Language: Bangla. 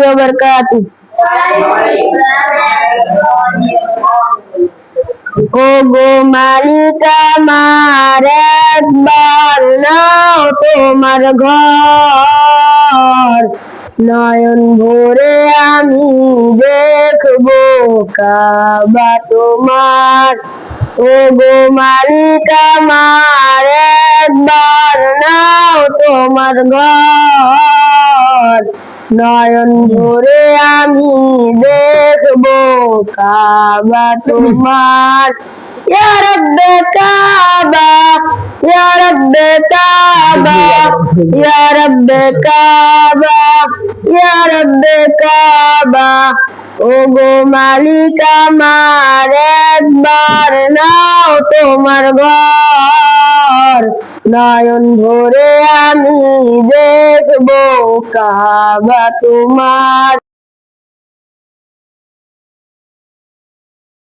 ওয়া বারাকাতুহু। ও গো মালিক আমার একবার নাও তোমার ঘর, নয়ন ভরে আমি দেখবো কাবা তোমার। ও গো মালিক আমার একবার নাও তোমার ঘর, নয়ন ভরে আমি দেখবো কাবা তোমার। ইয়া রাব্বে কাবা, ইয়া রাব্বে কাবা, ইয়া রাব্বে কাবা, ইয়া রাব্বে কাবা। ও গো মালিক আমার একবার নাও তোমার ঘর, নয়ন ভরে আমি দেখবো কাবা তোমার।